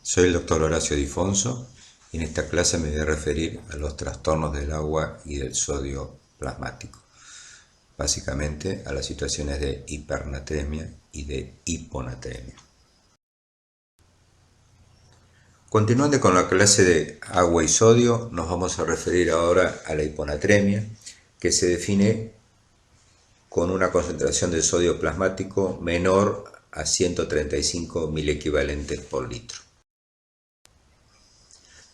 Soy el doctor Horacio Difonso y en esta clase me voy a referir a los trastornos del agua y del sodio plasmático, básicamente a las situaciones de hipernatremia y de hiponatremia. Continuando con la clase de agua y sodio, nos vamos a referir ahora a la hiponatremia, que se define con una concentración de sodio plasmático menor a 135 milequivalentes por litro.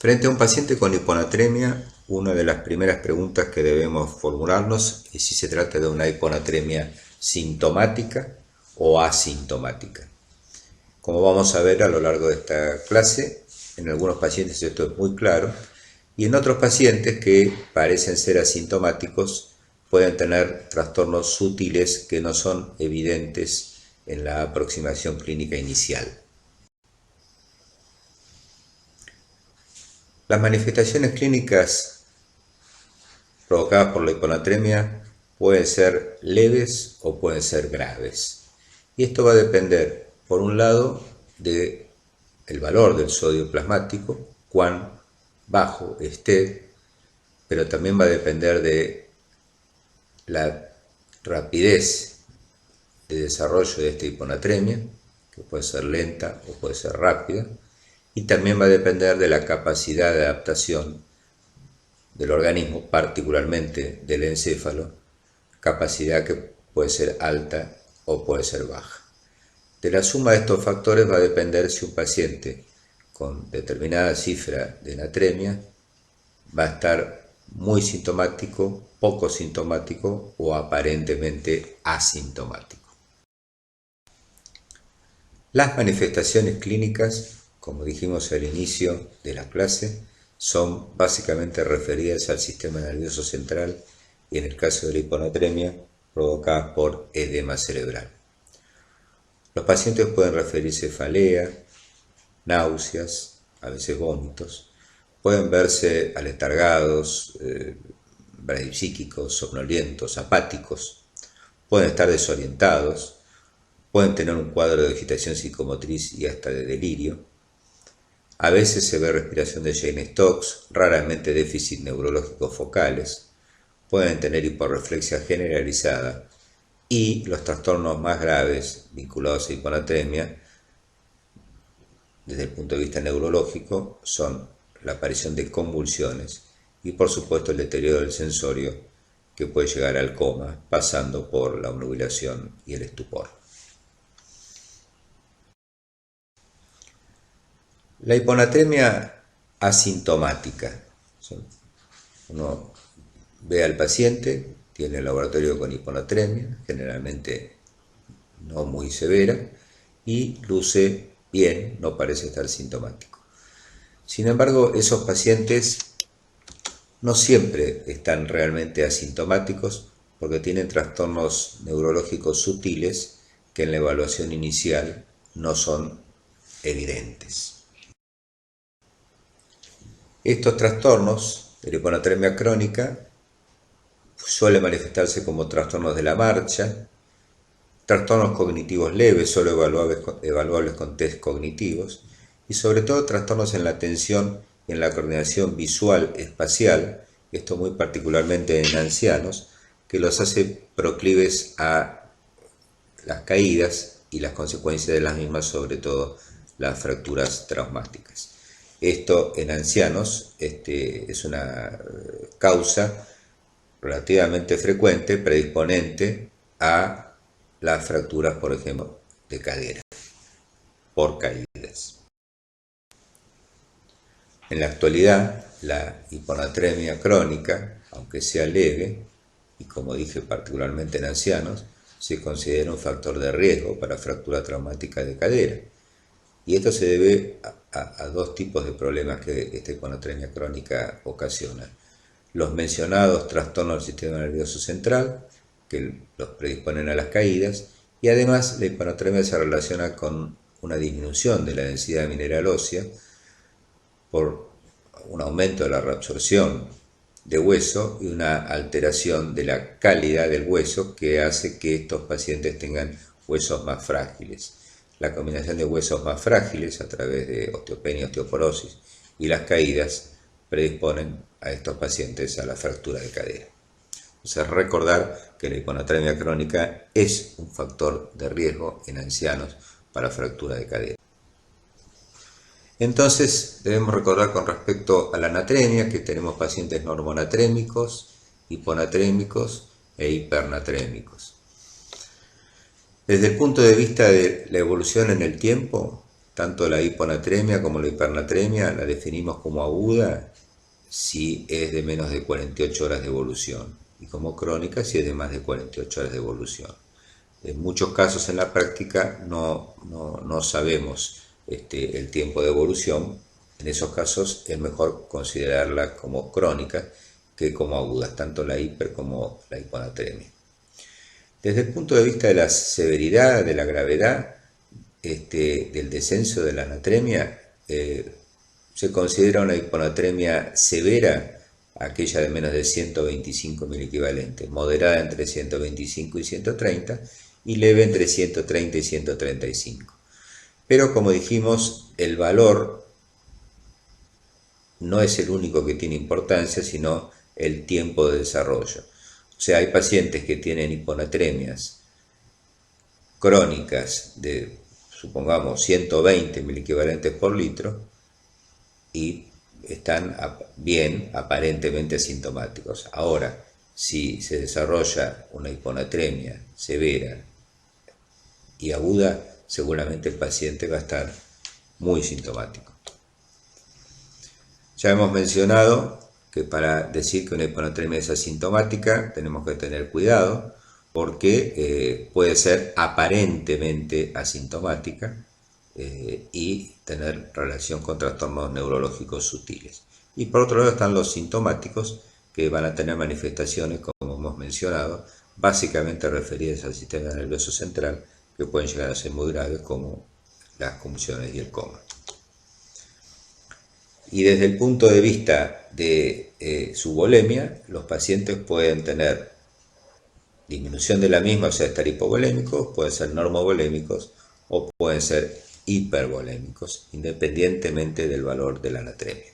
Frente a un paciente con hiponatremia, una de las primeras preguntas que debemos formularnos es si se trata de una hiponatremia sintomática o asintomática. Como vamos a ver a lo largo de esta clase, en algunos pacientes esto es muy claro y en otros pacientes que parecen ser asintomáticos pueden tener trastornos sutiles que no son evidentes en la aproximación clínica inicial. Las manifestaciones clínicas provocadas por la hiponatremia pueden ser leves o pueden ser graves. Y esto va a depender, por un lado, del valor del sodio plasmático, cuán bajo esté, pero también va a depender de la rapidez de desarrollo de esta hiponatremia, que puede ser lenta o puede ser rápida, y también va a depender de la capacidad de adaptación del organismo, particularmente del encéfalo, capacidad que puede ser alta o puede ser baja. De la suma de estos factores va a depender si un paciente con determinada cifra de natremia va a estar muy sintomático, poco sintomático o aparentemente asintomático. Las manifestaciones clínicas, como dijimos al inicio de la clase, son básicamente referidas al sistema nervioso central y en el caso de la hiponatremia provocadas por edema cerebral. Los pacientes pueden referir cefalea, náuseas, a veces vómitos, pueden verse aletargados, bradipsíquicos, somnolientos, apáticos, pueden estar desorientados, pueden tener un cuadro de agitación psicomotriz y hasta de delirio. A veces se ve respiración de Jayne-Stokes, raramente déficit neurológicos focales, pueden tener hiporreflexia generalizada y los trastornos más graves vinculados a hiponatremia desde el punto de vista neurológico son la aparición de convulsiones y por supuesto el deterioro del sensorio que puede llegar al coma pasando por la obnubilación y el estupor. La hiponatremia asintomática. Uno ve al paciente, tiene el laboratorio con hiponatremia, generalmente no muy severa, y luce bien, no parece estar sintomático. Sin embargo, esos pacientes no siempre están realmente asintomáticos porque tienen trastornos neurológicos sutiles que en la evaluación inicial no son evidentes. Estos trastornos de la hiponatremia crónica suelen manifestarse como trastornos de la marcha, trastornos cognitivos leves, solo evaluables con test cognitivos, y sobre todo trastornos en la atención y en la coordinación visual espacial, esto muy particularmente en ancianos, que los hace proclives a las caídas y las consecuencias de las mismas, sobre todo las fracturas traumáticas. Esto en ancianos es una causa relativamente frecuente, predisponente a las fracturas, por ejemplo, de cadera, por caídas. En la actualidad, la hiponatremia crónica, aunque sea leve, y como dije particularmente en ancianos, se considera un factor de riesgo para fractura traumática de cadera. Y esto se debe a dos tipos de problemas que esta hiponatremia crónica ocasiona. Los mencionados trastornos del sistema nervioso central, que los predisponen a las caídas, y además la hiponatremia se relaciona con una disminución de la densidad mineral ósea por un aumento de la reabsorción de hueso y una alteración de la calidad del hueso que hace que estos pacientes tengan huesos más frágiles. la combinación de huesos más frágiles a través de osteopenia y osteoporosis y las caídas predisponen a estos pacientes a la fractura de cadera. Entonces, recordar que la hiponatremia crónica es un factor de riesgo en ancianos para fractura de cadera. Entonces, debemos recordar con respecto a la anatremia que tenemos pacientes normonatrémicos, hiponatrémicos e hipernatrémicos. Desde el punto de vista de la evolución en el tiempo, tanto la hiponatremia como la hipernatremia la definimos como aguda si es de menos de 48 horas de evolución y como crónica si es de más de 48 horas de evolución. En muchos casos en la práctica no sabemos el tiempo de evolución. En esos casos es mejor considerarla como crónica que como agudas, tanto la hiper como la hiponatremia. Desde el punto de vista de la severidad, de la gravedad, del descenso de la anatremia, se considera una hiponatremia severa aquella de menos de 125 miliequivalentes, moderada entre 125 y 130 y leve entre 130 y 135. Pero como dijimos, el valor no es el único que tiene importancia, sino el tiempo de desarrollo. O sea, hay pacientes que tienen hiponatremias crónicas de, supongamos, 120 miliequivalentes por litro y están bien, aparentemente asintomáticos. Ahora, si se desarrolla una hiponatremia severa y aguda, seguramente el paciente va a estar muy sintomático. Ya hemos mencionado que para decir que una hiponatremia es asintomática tenemos que tener cuidado porque puede ser aparentemente asintomática y tener relación con trastornos neurológicos sutiles. Y por otro lado están los sintomáticos, que van a tener manifestaciones, como hemos mencionado, básicamente referidas al sistema nervioso central, que pueden llegar a ser muy graves, como las convulsiones y el coma. Y desde el punto de vista de su volemia, los pacientes pueden tener disminución de la misma, o sea, estar hipovolémicos, pueden ser normovolémicos o pueden ser hipervolémicos, independientemente del valor de la anatremia.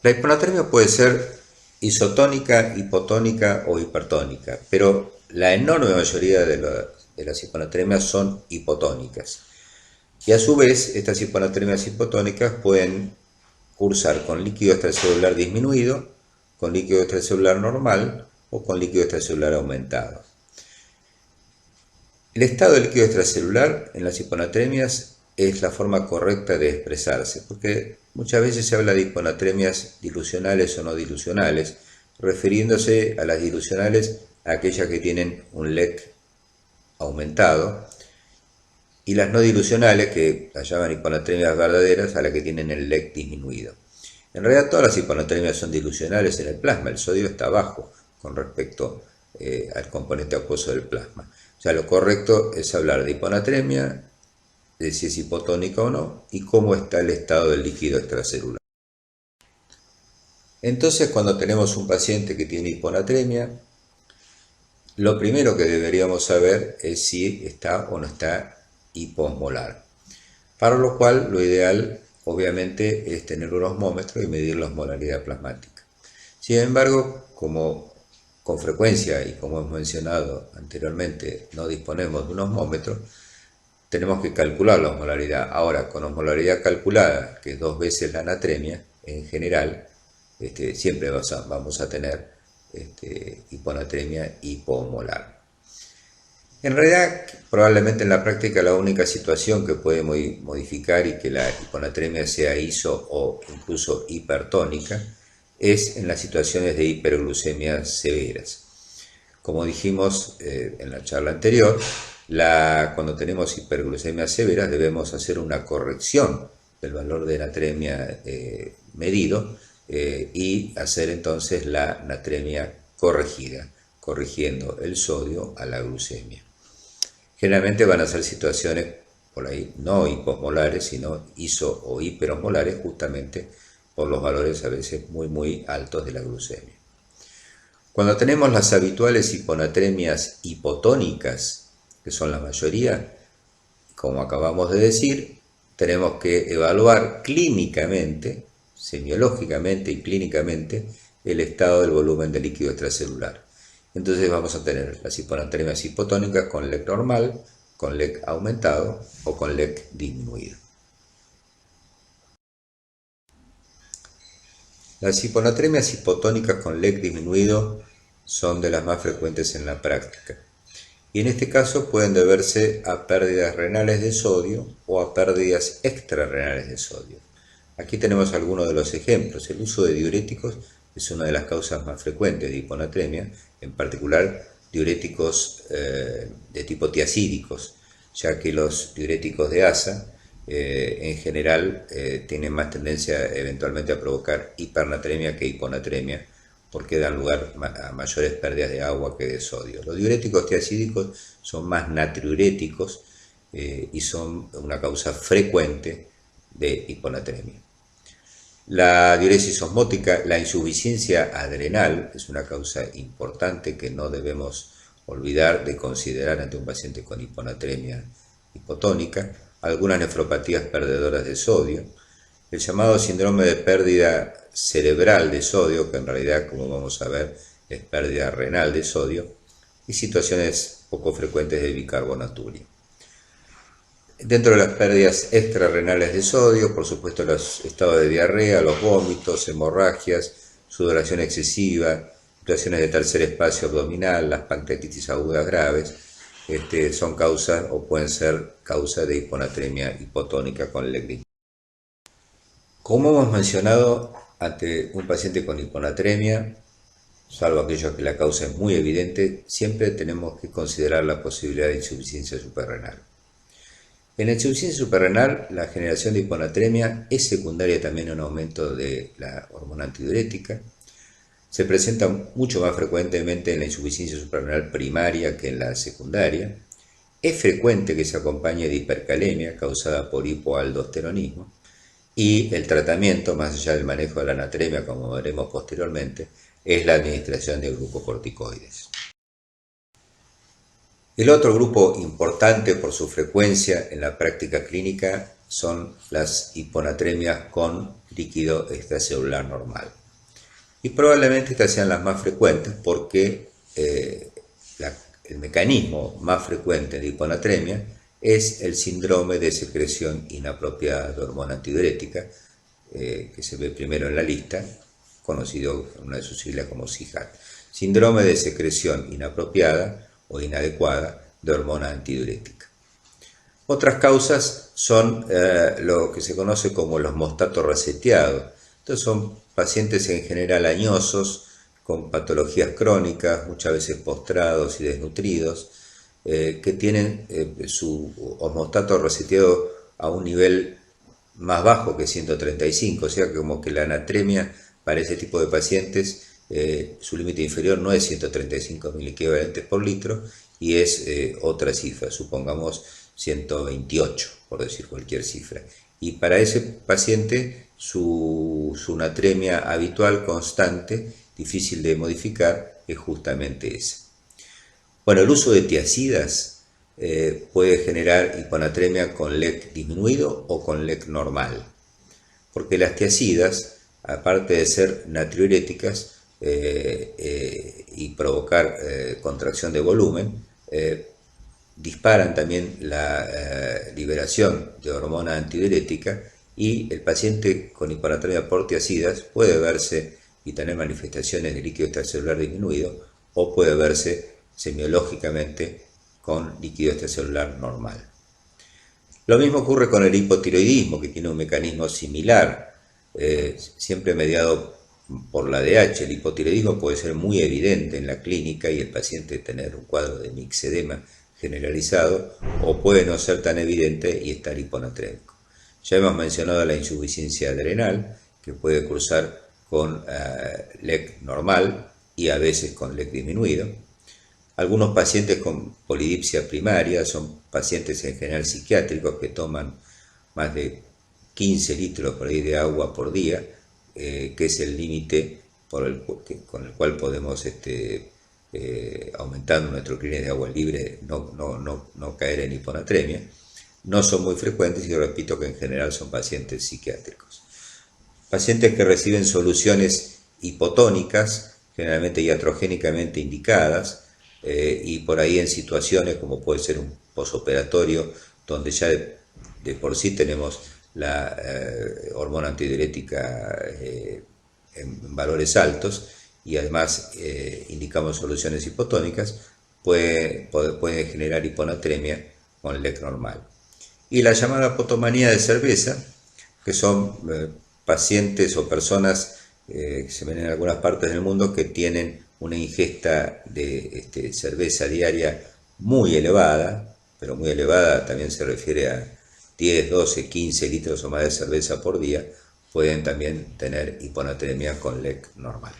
La hiponatremia puede ser isotónica, hipotónica o hipertónica, pero la enorme mayoría de las hiponatremias son hipotónicas. Y a su vez, estas hiponatremias hipotónicas pueden cursar con líquido extracelular disminuido, con líquido extracelular normal o con líquido extracelular aumentado. El estado de líquido extracelular en las hiponatremias es la forma correcta de expresarse, porque muchas veces se habla de hiponatremias dilucionales o no dilucionales, refiriéndose a las dilucionales a aquellas que tienen un LEC aumentado, y las no dilucionales, que las llaman hiponatremias verdaderas, a las que tienen el LEC disminuido. En realidad todas las hiponatremias son dilucionales en el plasma, el sodio está bajo con respecto al componente acuoso del plasma. O sea, lo correcto es hablar de hiponatremia, de si es hipotónica o no, y cómo está el estado del líquido extracelular. Entonces, cuando tenemos un paciente que tiene hiponatremia, lo primero que deberíamos saber es si está o no está hiposmolar. Para lo cual, lo ideal, obviamente, es tener un osmómetro y medir la osmolaridad plasmática. Sin embargo, como con frecuencia y como hemos mencionado anteriormente, no disponemos de un osmómetro, tenemos que calcular la osmolaridad. Ahora, con osmolaridad calculada, que es 2 veces la anatremia, en general, siempre vamos a tener hiponatremia hipomolar. En realidad, probablemente en la práctica la única situación que puede modificar y que la hiponatremia sea iso o incluso hipertónica es en las situaciones de hiperglucemia severas. Como dijimos en la charla anterior, cuando tenemos hiperglucemia severas debemos hacer una corrección del valor de natremia medido y hacer entonces la natremia corregida, corrigiendo el sodio a la glucemia. Generalmente van a ser situaciones por ahí no hiposmolares, sino iso o hiperosmolares, justamente por los valores a veces muy altos de la glucemia. Cuando tenemos las habituales hiponatremias hipotónicas, que son la mayoría, como acabamos de decir, tenemos que evaluar clínicamente, semiológicamente y clínicamente, el estado del volumen de líquido extracelular. Entonces vamos a tener las hiponatremias hipotónicas con LEC normal, con LEC aumentado o con LEC disminuido. Las hiponatremias hipotónicas con LEC disminuido son de las más frecuentes en la práctica y en este caso pueden deberse a pérdidas renales de sodio o a pérdidas extrarrenales de sodio. Aquí tenemos algunos de los ejemplos. El uso de diuréticos es una de las causas más frecuentes de hiponatremia, en particular diuréticos de tipo tiacídicos, ya que los diuréticos de asa en general tienen más tendencia eventualmente a provocar hipernatremia que hiponatremia, porque dan lugar a mayores pérdidas de agua que de sodio. Los diuréticos tiacídicos son más natriuréticos y son una causa frecuente de hiponatremia. La diuresis osmótica, la insuficiencia adrenal, es una causa importante que no debemos olvidar de considerar ante un paciente con hiponatremia hipotónica. Algunas nefropatías perdedoras de sodio, el llamado síndrome de pérdida cerebral de sodio, que en realidad, como vamos a ver, es pérdida renal de sodio, y situaciones poco frecuentes de bicarbonaturia. Dentro de las pérdidas extrarrenales de sodio, por supuesto, los estados de diarrea, los vómitos, hemorragias, sudoración excesiva, situaciones de tercer espacio abdominal, las pancreatitis agudas graves, son causas o pueden ser causa de hiponatremia hipotónica con LEC. Como hemos mencionado, ante un paciente con hiponatremia, salvo aquellos que la causa es muy evidente, siempre tenemos que considerar la posibilidad de insuficiencia suprarrenal. En la insuficiencia suprarrenal, la generación de hiponatremia es secundaria también a un aumento de la hormona antidiurética. Se presenta mucho más frecuentemente en la insuficiencia suprarrenal primaria que en la secundaria. Es frecuente que se acompañe de hipercalemia causada por hipoaldosteronismo. Y el tratamiento, más allá del manejo de la anatremia, como veremos posteriormente, es la administración de glucocorticoides. El otro grupo importante por su frecuencia en la práctica clínica son las hiponatremias con líquido extracelular normal. Y probablemente estas sean las más frecuentes porque el mecanismo más frecuente de hiponatremia es el síndrome de secreción inapropiada de hormona antidiurética, que se ve primero en la lista, conocido en una de sus siglas como SIHAT. Síndrome de secreción inapropiada o inadecuada de hormona antidiurética. Otras causas son lo que se conoce como los mostatos reseteados. Estos son pacientes en general añosos, con patologías crónicas, muchas veces postrados y desnutridos, que tienen su homostato reseteado a un nivel más bajo que 135, o sea, como que la anatremia para ese tipo de pacientes, su límite inferior no es 135 miliequivalentes por litro y es otra cifra, supongamos 128, por decir cualquier cifra. Y para ese paciente su natremia habitual, constante, difícil de modificar, es justamente esa. Bueno, el uso de tiacidas puede generar hiponatremia con LEC disminuido o con LEC normal, porque las tiacidas, aparte de ser natriuréticas y provocar contracción de volumen, disparan también la liberación de hormona antidiurética y el paciente con hiponatremia por tiacidas puede verse y tener manifestaciones de líquido extracelular disminuido o puede verse semiológicamente con líquido extracelular normal. Lo mismo ocurre con el hipotiroidismo, que tiene un mecanismo similar, siempre mediado por la ADH. El hipotiroidismo puede ser muy evidente en la clínica y el paciente tener un cuadro de mixedema generalizado, o puede no ser tan evidente y estar hiponatrémico. Ya hemos mencionado la insuficiencia adrenal, que puede cursar con LEC normal y a veces con LEC disminuido. Algunos pacientes con polidipsia primaria son pacientes en general psiquiátricos que toman más de 15 litros por ahí de agua por día, que es el límite con el cual podemos, aumentando nuestro clearance de agua libre, no caer en hiponatremia, no son muy frecuentes y repito que en general son pacientes psiquiátricos. Pacientes que reciben soluciones hipotónicas, generalmente iatrogénicamente indicadas, y por ahí en situaciones como puede ser un posoperatorio, donde ya de por sí tenemos la hormona antidiurética en valores altos y además indicamos soluciones hipotónicas, puede generar hiponatremia con LEC normal. Y la llamada potomanía de cerveza, que son pacientes o personas que se ven en algunas partes del mundo que tienen una ingesta de cerveza diaria muy elevada, pero muy elevada también se refiere a 10, 12, 15 litros o más de cerveza por día, pueden también tener hiponatremia con LEC normal.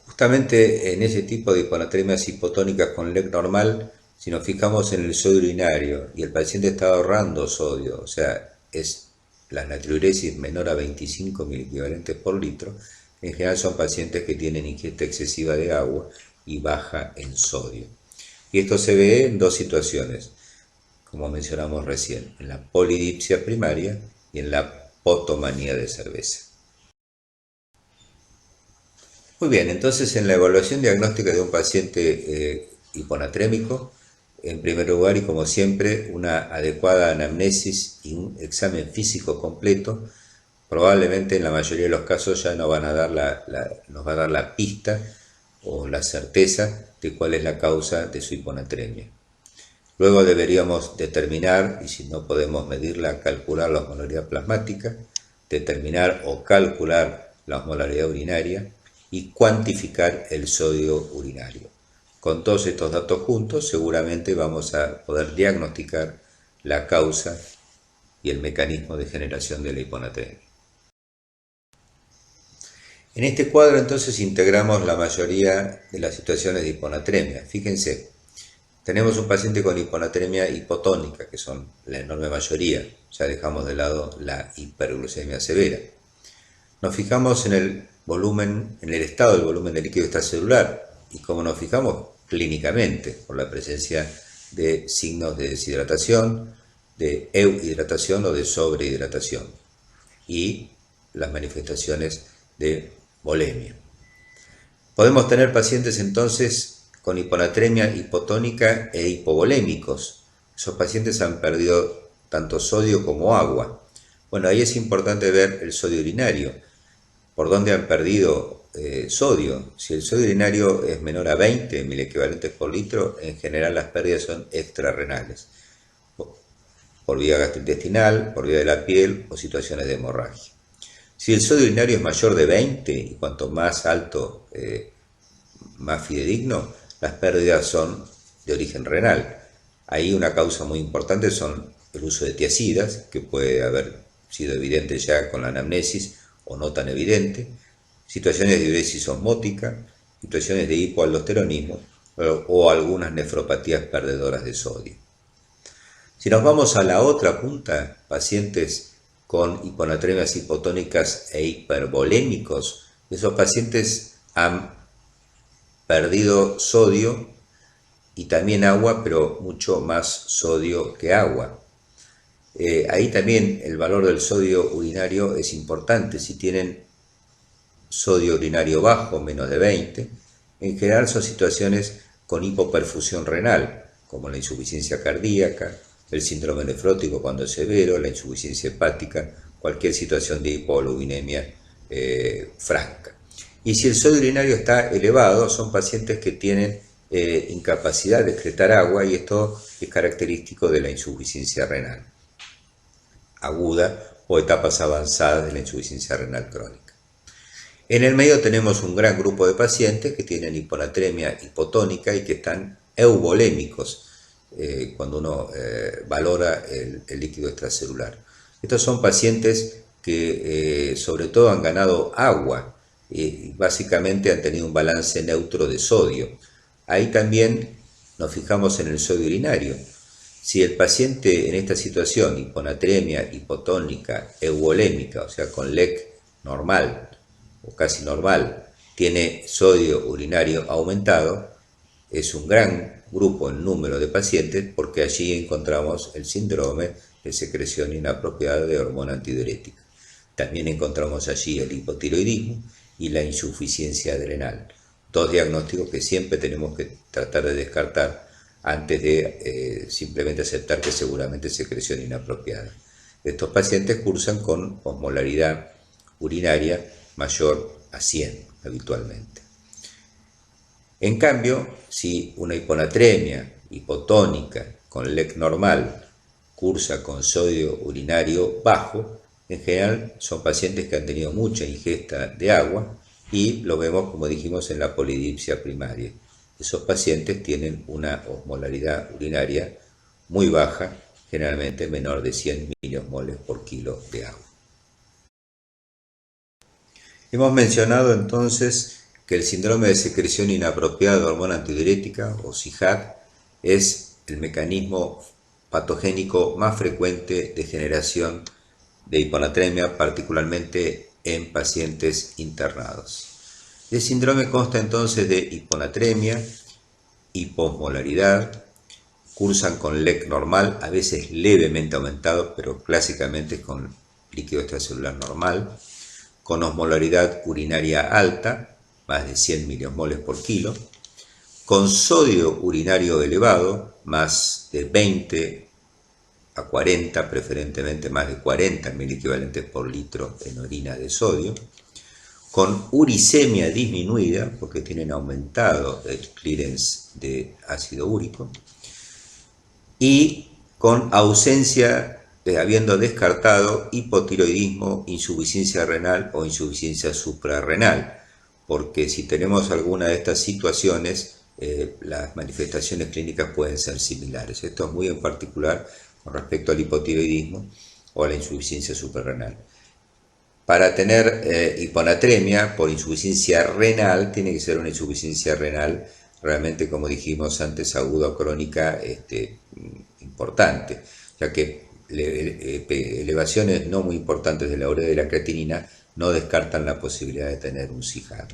Justamente en ese tipo de hiponatremias hipotónicas con LEC normal, si nos fijamos en el sodio urinario y el paciente está ahorrando sodio, o sea, es la natriuresis menor a 25 miliequivalentes por litro, en general son pacientes que tienen ingesta excesiva de agua y baja en sodio. Y esto se ve en dos situaciones, como mencionamos recién, en la polidipsia primaria y en la potomanía de cerveza. Muy bien, entonces en la evaluación diagnóstica de un paciente hiponatrémico, en primer lugar y como siempre, una adecuada anamnesis y un examen físico completo, probablemente en la mayoría de los casos ya nos va a dar la pista o la certeza de cuál es la causa de su hiponatremia. Luego deberíamos determinar, y si no podemos medirla, calcular la osmolaridad plasmática, determinar o calcular la osmolaridad urinaria y cuantificar el sodio urinario. Con todos estos datos juntos, seguramente vamos a poder diagnosticar la causa y el mecanismo de generación de la hiponatremia. En este cuadro entonces integramos la mayoría de las situaciones de hiponatremia. Fíjense, tenemos un paciente con hiponatremia hipotónica, que son la enorme mayoría, ya dejamos de lado la hiperglucemia severa. Nos fijamos en el volumen, en el estado del volumen de líquido extracelular, y como nos fijamos clínicamente, por la presencia de signos de deshidratación, de euhidratación o de sobrehidratación, y las manifestaciones de volemia. Podemos tener pacientes entonces con hiponatremia hipotónica e hipovolémicos. Esos pacientes han perdido tanto sodio como agua. Bueno, ahí es importante ver el sodio urinario. ¿Por dónde han perdido sodio? Si el sodio urinario es menor a 20 miliequivalentes por litro, en general las pérdidas son extrarrenales, por vía gastrointestinal, por vía de la piel o situaciones de hemorragia. Si el sodio urinario es mayor de 20, y cuanto más alto, más fidedigno, las pérdidas son de origen renal. Ahí una causa muy importante son el uso de tiacidas, que puede haber sido evidente ya con la anamnesis o no tan evidente, situaciones de diuresis osmótica, situaciones de hipoaldosteronismo o algunas nefropatías perdedoras de sodio. Si nos vamos a la otra punta, pacientes con hiponatremias hipotónicas e hipervolémicos, esos pacientes han perdido sodio y también agua, pero mucho más sodio que agua. Ahí también el valor del sodio urinario es importante. Si tienen sodio urinario bajo, menos de 20, en general son situaciones con hipoperfusión renal, como la insuficiencia cardíaca, el síndrome nefrótico cuando es severo, la insuficiencia hepática, cualquier situación de hipovoluminemia franca. Y si el sodio urinario está elevado, son pacientes que tienen incapacidad de excretar agua, y esto es característico de la insuficiencia renal aguda o etapas avanzadas de la insuficiencia renal crónica. En el medio tenemos un gran grupo de pacientes que tienen hiponatremia hipotónica y que están euvolémicos cuando uno valora el líquido extracelular. Estos son pacientes que sobre todo han ganado agua y básicamente han tenido un balance neutro de sodio. Ahí también nos fijamos en el sodio urinario. Si el paciente en esta situación, hiponatremia hipotónica euvolémica, o sea con LEC normal o casi normal tiene sodio urinario aumentado, es un gran grupo en número de pacientes porque allí encontramos el síndrome de secreción inapropiada de hormona antidiurética. También encontramos allí el hipotiroidismo y la insuficiencia adrenal. Dos diagnósticos que siempre tenemos que tratar de descartar antes de simplemente aceptar que seguramente es secreción inapropiada. Estos pacientes cursan con osmolaridad urinaria mayor a 100 habitualmente. En cambio, si una hiponatremia hipotónica con LEC normal cursa con sodio urinario bajo, en general son pacientes que han tenido mucha ingesta de agua y lo vemos, como dijimos, en la polidipsia primaria. Esos pacientes tienen una osmolaridad urinaria muy baja, generalmente menor de 100 milimoles por kilo de agua. Hemos mencionado entonces que el síndrome de secreción inapropiada de hormona antidiurética, o SIHAD, es el mecanismo patogénico más frecuente de generación de hiponatremia, particularmente en pacientes internados. El síndrome consta entonces de hiponatremia, hiposmolaridad, cursan con LEC normal, a veces levemente aumentado, pero clásicamente con líquido extracelular normal, con osmolaridad urinaria alta, más de 100 milimoles por kilo, con sodio urinario elevado, más de 20 a 40, preferentemente más de 40 miliequivalentes por litro en orina de sodio, con uricemia disminuida, porque tienen aumentado el clearance de ácido úrico, y con ausencia habiendo descartado hipotiroidismo, insuficiencia renal o insuficiencia suprarrenal, porque si tenemos alguna de estas situaciones, las manifestaciones clínicas pueden ser similares. Esto es muy en particular con respecto al hipotiroidismo o a la insuficiencia suprarrenal. Para tener hiponatremia por insuficiencia renal, tiene que ser una insuficiencia renal realmente, como dijimos antes, aguda o crónica importante, ya que elevaciones no muy importantes de la urea y de la creatinina no descartan la posibilidad de tener un SIHAD.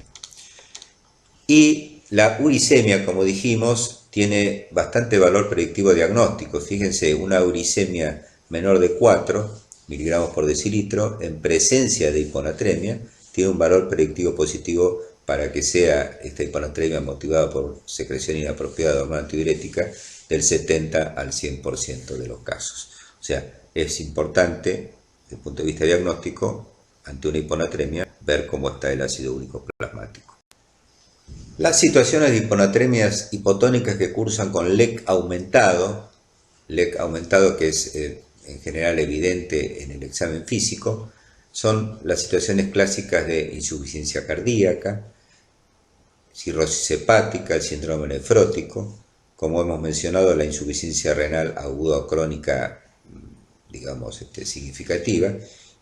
Y la uricemia, como dijimos, tiene bastante valor predictivo diagnóstico. Fíjense, una uricemia menor de 4 miligramos por decilitro en presencia de hiponatremia tiene un valor predictivo positivo para que sea esta hiponatremia motivada por secreción inapropiada de hormona antidiurética del 70 al 100% de los casos. O sea, es importante, desde el punto de vista diagnóstico, ante una hiponatremia, ver cómo está el ácido úrico plasmático. Las situaciones de hiponatremias hipotónicas que cursan con LEC aumentado que es en general evidente en el examen físico, son las situaciones clásicas de insuficiencia cardíaca, cirrosis hepática, el síndrome nefrótico, como hemos mencionado, la insuficiencia renal aguda o crónica, digamos, significativa,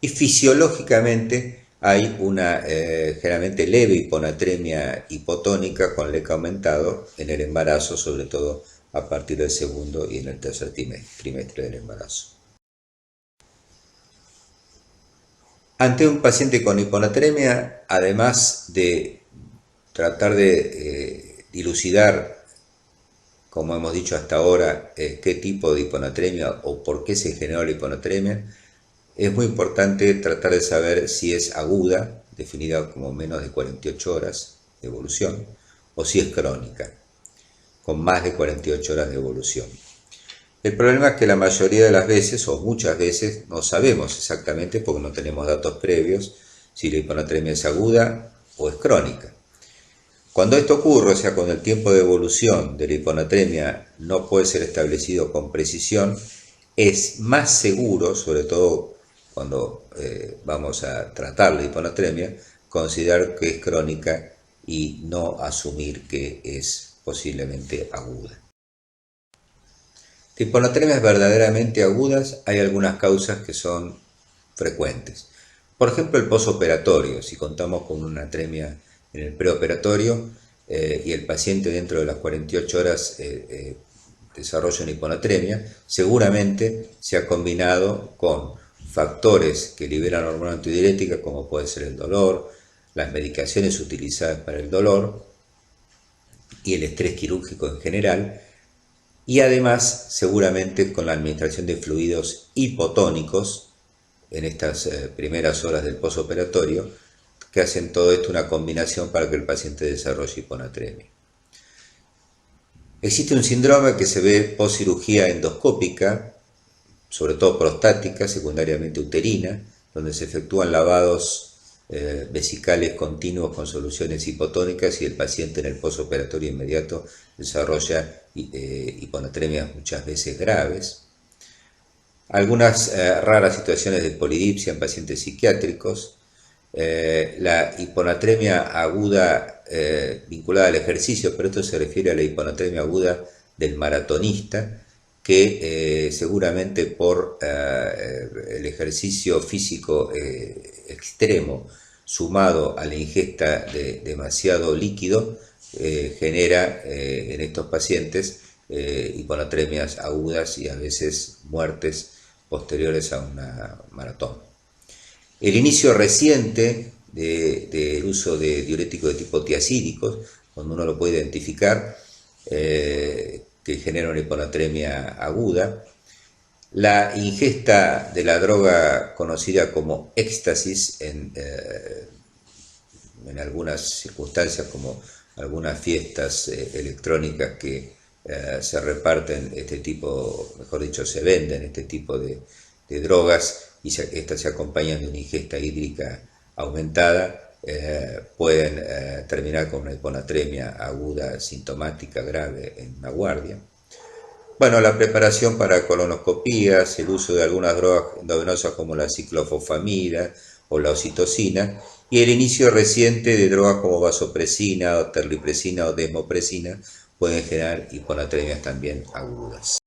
y fisiológicamente hay una generalmente leve hiponatremia hipotónica con LEC aumentado en el embarazo, sobre todo a partir del segundo y en el tercer trimestre del embarazo. Ante un paciente con hiponatremia, además de tratar de dilucidar, como hemos dicho hasta ahora, qué tipo de hiponatremia o por qué se generó la hiponatremia, es muy importante tratar de saber si es aguda, definida como menos de 48 horas de evolución, o si es crónica, con más de 48 horas de evolución. El problema es que la mayoría de las veces, o muchas veces, no sabemos exactamente, porque no tenemos datos previos, si la hiponatremia es aguda o es crónica. Cuando esto ocurre, o sea, cuando el tiempo de evolución de la hiponatremia no puede ser establecido con precisión, es más seguro, sobre todo cuando vamos a tratar la hiponatremia, considerar que es crónica y no asumir que es posiblemente aguda. De hiponatremias verdaderamente agudas hay algunas causas que son frecuentes. Por ejemplo, el posoperatorio. Si contamos con una atremia en el preoperatorio y el paciente dentro de las 48 horas desarrolla una hiponatremia, seguramente se ha combinado con factores que liberan hormona antidiurética, como puede ser el dolor, las medicaciones utilizadas para el dolor y el estrés quirúrgico en general, y además seguramente con la administración de fluidos hipotónicos en estas primeras horas del posoperatorio, que hacen todo esto una combinación para que el paciente desarrolle hiponatremia. Existe un síndrome que se ve post-cirugía endoscópica, sobre todo prostática, secundariamente uterina, donde se efectúan lavados vesicales continuos con soluciones hipotónicas y el paciente en el posoperatorio inmediato desarrolla hiponatremias muchas veces graves. Algunas raras situaciones de polidipsia en pacientes psiquiátricos, la hiponatremia aguda vinculada al ejercicio, pero esto se refiere a la hiponatremia aguda del maratonista, que seguramente por el ejercicio físico extremo sumado a la ingesta de demasiado líquido genera en estos pacientes hiponatremias agudas y a veces muertes posteriores a una maratón. El inicio reciente del uso de diuréticos de tipo tiacídicos, cuando uno lo puede identificar, que genera una hiponatremia aguda. La ingesta de la droga conocida como éxtasis en algunas circunstancias, como algunas fiestas electrónicas que se reparten este tipo, mejor dicho, se venden este tipo de drogas, y estas se acompañan de una ingesta hídrica aumentada, pueden terminar con una hiponatremia aguda sintomática grave en una guardia. Bueno, la preparación para colonoscopías, el uso de algunas drogas endovenosas como la ciclofosfamida o la oxitocina, y el inicio reciente de drogas como vasopresina o terlipresina o desmopresina pueden generar hiponatremias también agudas.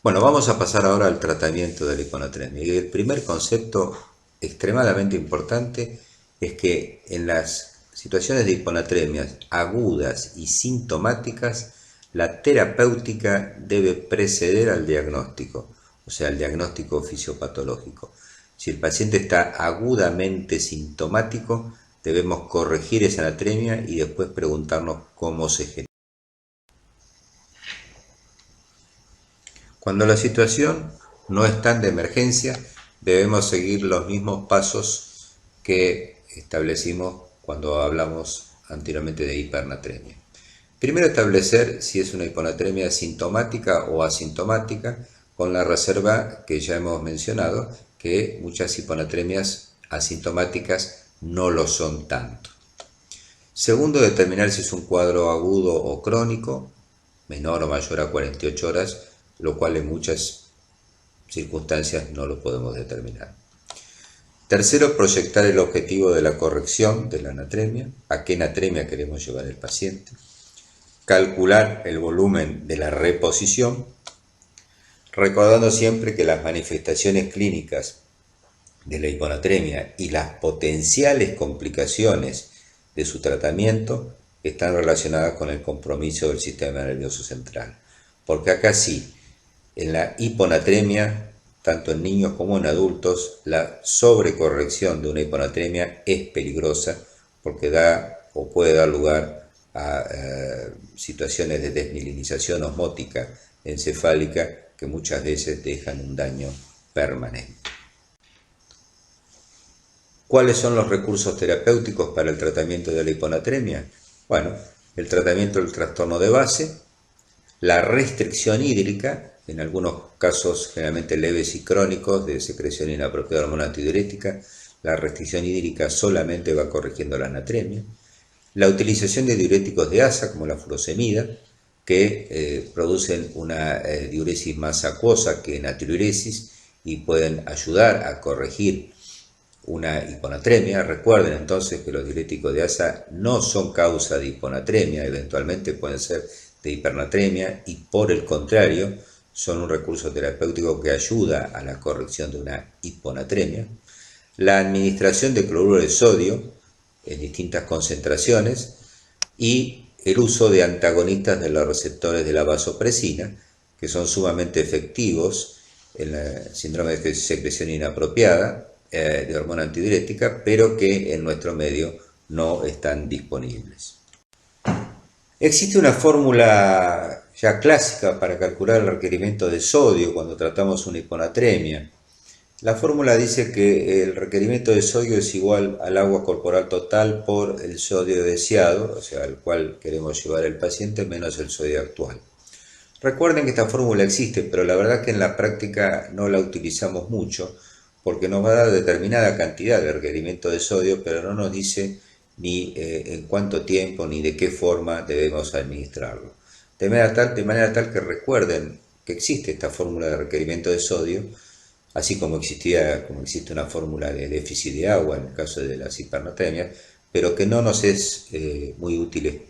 Bueno, vamos a pasar ahora al tratamiento de la hiponatremia. Y el primer concepto extremadamente importante es que en las situaciones de hiponatremias agudas y sintomáticas, la terapéutica debe preceder al diagnóstico, o sea, al diagnóstico fisiopatológico. Si el paciente está agudamente sintomático, debemos corregir esa anatremia y después preguntarnos cómo se genera. Cuando la situación no es tan de emergencia, debemos seguir los mismos pasos que establecimos cuando hablamos anteriormente de hipernatremia. Primero, establecer si es una hiponatremia sintomática o asintomática, con la reserva que ya hemos mencionado, que muchas hiponatremias asintomáticas no lo son tanto. Segundo, determinar si es un cuadro agudo o crónico, menor o mayor a 48 horas, lo cual en muchas circunstancias no lo podemos determinar. Tercero, proyectar el objetivo de la corrección de la anatremia, a qué anatremia queremos llevar el paciente. Calcular el volumen de la reposición, recordando siempre que las manifestaciones clínicas de la hiponatremia y las potenciales complicaciones de su tratamiento están relacionadas con el compromiso del sistema nervioso central. Porque acá sí, en la hiponatremia, tanto en niños como en adultos, la sobrecorrección de una hiponatremia es peligrosa porque da o puede dar lugar a situaciones de desmielinización osmótica encefálica que muchas veces dejan un daño permanente. ¿Cuáles son los recursos terapéuticos para el tratamiento de la hiponatremia? Bueno, el tratamiento del trastorno de base, la restricción hídrica, en algunos casos generalmente leves y crónicos de secreción inapropiada de hormona antidiurética, la restricción hídrica solamente va corrigiendo la anatremia, la utilización de diuréticos de asa como la furosemida, que producen una diuresis más acuosa que natriuresis y pueden ayudar a corregir una hiponatremia. Recuerden entonces que los diuréticos de asa no son causa de hiponatremia, eventualmente pueden ser de hipernatremia y por el contrario son un recurso terapéutico que ayuda a la corrección de una hiponatremia. La administración de cloruro de sodio en distintas concentraciones y el uso de antagonistas de los receptores de la vasopresina, que son sumamente efectivos el síndrome de secreción inapropiada de hormona antidiurética, pero que en nuestro medio no están disponibles. Existe una fórmula ya clásica para calcular el requerimiento de sodio cuando tratamos una hiponatremia. La fórmula dice que el requerimiento de sodio es igual al agua corporal total por el sodio deseado, o sea, al cual queremos llevar el paciente, menos el sodio actual. Recuerden que esta fórmula existe, pero la verdad que en la práctica no la utilizamos mucho, porque nos va a dar determinada cantidad de requerimiento de sodio, pero no nos dice ni en cuánto tiempo ni de qué forma debemos administrarlo. De manera tal que recuerden que existe esta fórmula de requerimiento de sodio, así como existe una fórmula de déficit de agua en el caso de las hipernatremias, pero que no nos es muy útil.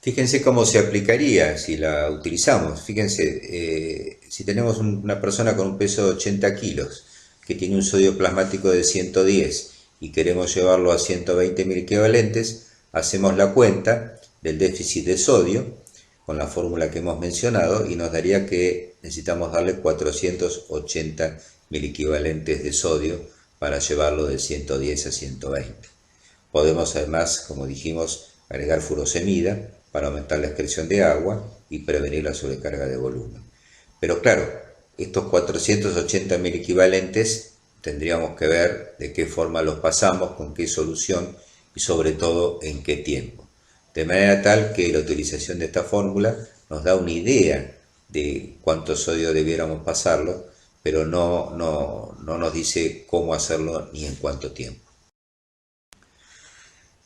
Fíjense cómo se aplicaría si la utilizamos. Fíjense, si tenemos una persona con un peso de 80 kilos que tiene un sodio plasmático de 110 y queremos llevarlo a 120 mil equivalentes, hacemos la cuenta del déficit de sodio con la fórmula que hemos mencionado y nos daría que necesitamos darle 480 mil equivalentes de sodio para llevarlo de 110 a 120. Podemos además, como dijimos, agregar furosemida para aumentar la excreción de agua y prevenir la sobrecarga de volumen. Pero claro, estos 480 mil equivalentes tendríamos que ver de qué forma los pasamos, con qué solución y sobre todo en qué tiempo. De manera tal que la utilización de esta fórmula nos da una idea de cuánto sodio debiéramos pasarlo, pero no nos dice cómo hacerlo ni en cuánto tiempo.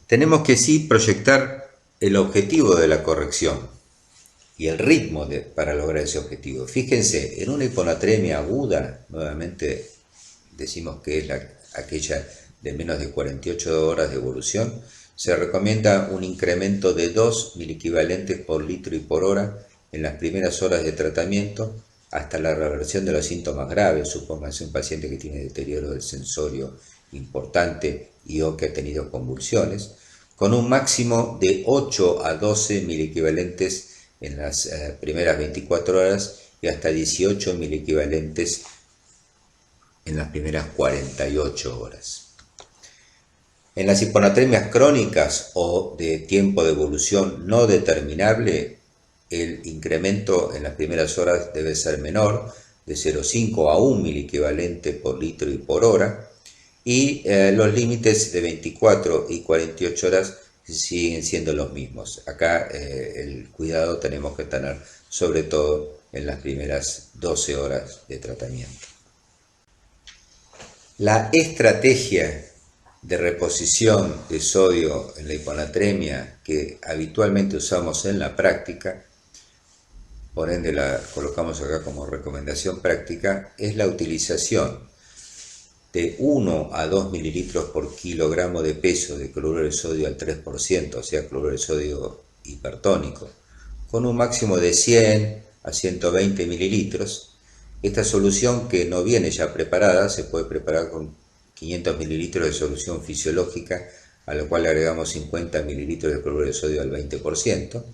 Tenemos que sí proyectar el objetivo de la corrección y el ritmo para lograr ese objetivo. Fíjense, en una hiponatremia aguda, nuevamente decimos que es aquella de menos de 48 horas de evolución, se recomienda un incremento de 2 miliequivalentes por litro y por hora en las primeras horas de tratamiento hasta la reversión de los síntomas graves. Supónganse un paciente que tiene deterioro del sensorio importante y o que ha tenido convulsiones, con un máximo de 8 a 12 miliequivalentes en las primeras 24 horas y hasta 18 miliequivalentes en las primeras 48 horas. En las hiponatremias crónicas o de tiempo de evolución no determinable, el incremento en las primeras horas debe ser menor, de 0,5 a 1 miliequivalente por litro y por hora, y los límites de 24 y 48 horas siguen siendo los mismos. Acá el cuidado tenemos que tener sobre todo en las primeras 12 horas de tratamiento. La estrategia de reposición de sodio en la hiponatremia que habitualmente usamos en la práctica, por ende la colocamos acá como recomendación práctica, es la utilización de 1 a 2 mililitros por kilogramo de peso de cloruro de sodio al 3%, o sea, cloruro de sodio hipertónico, con un máximo de 100 a 120 mililitros. Esta solución, que no viene ya preparada, se puede preparar con 500 mililitros de solución fisiológica, a lo cual le agregamos 50 mililitros de cloruro de sodio al 20%,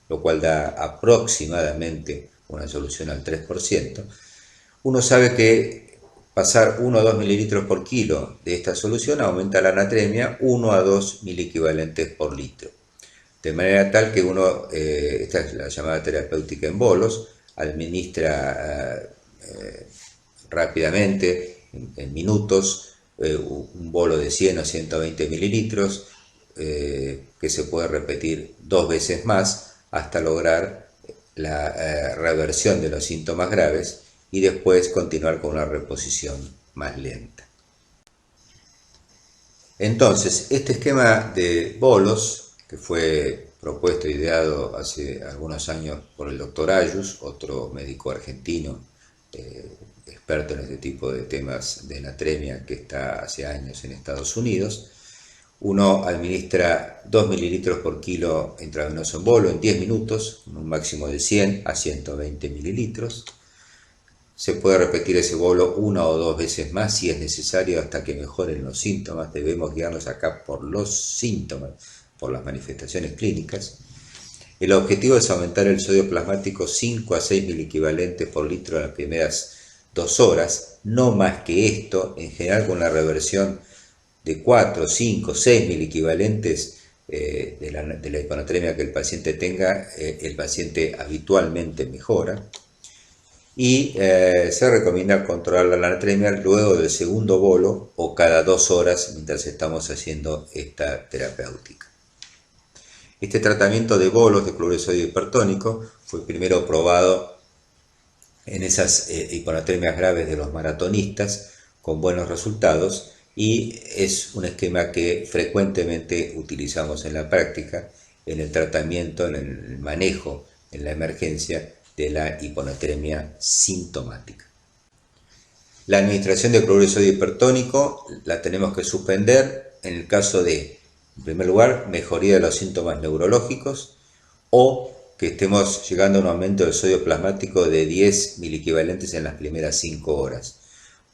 lo cual da aproximadamente una solución al 3%. Uno sabe que pasar 1 a 2 mililitros por kilo de esta solución aumenta la anatremia 1 a 2 miliequivalentes por litro. De manera tal que uno, esta es la llamada terapéutica en bolos, administra rápidamente, en minutos, un bolo de 100 o 120 mililitros que se puede repetir 2 veces más hasta lograr la reversión de los síntomas graves y después continuar con una reposición más lenta. Entonces, este esquema de bolos, que fue propuesto e ideado hace algunos años por el doctor Ayus, otro médico argentino experto en este tipo de temas de anatremia que está hace años en Estados Unidos. Uno administra 2 mililitros por kilo intravenoso en bolo en 10 minutos, con un máximo de 100 a 120 mililitros. Se puede repetir ese bolo 1 o 2 veces más si es necesario hasta que mejoren los síntomas. Debemos guiarnos acá por los síntomas, por las manifestaciones clínicas. El objetivo es aumentar el sodio plasmático 5 a 6 miliequivalentes por litro en las primeras 2 horas, no más que esto, en general con la reversión de 4, 5, 6 miliequivalentes de la hiponatremia que el paciente tenga, el paciente habitualmente mejora. Y se recomienda controlar la anatremia luego del segundo bolo o cada 2 horas mientras estamos haciendo esta terapéutica. Este tratamiento de bolos de cloruro de sodio hipertónico fue primero probado en esas hiponatremias graves de los maratonistas con buenos resultados, y es un esquema que frecuentemente utilizamos en la práctica, en el tratamiento, en el manejo, en la emergencia de la hiponatremia sintomática. La administración de cloruro de sodio hipertónico la tenemos que suspender en el caso de, en primer lugar, mejoría de los síntomas neurológicos o que estemos llegando a un aumento del sodio plasmático de 10 miliequivalentes en las primeras 5 horas,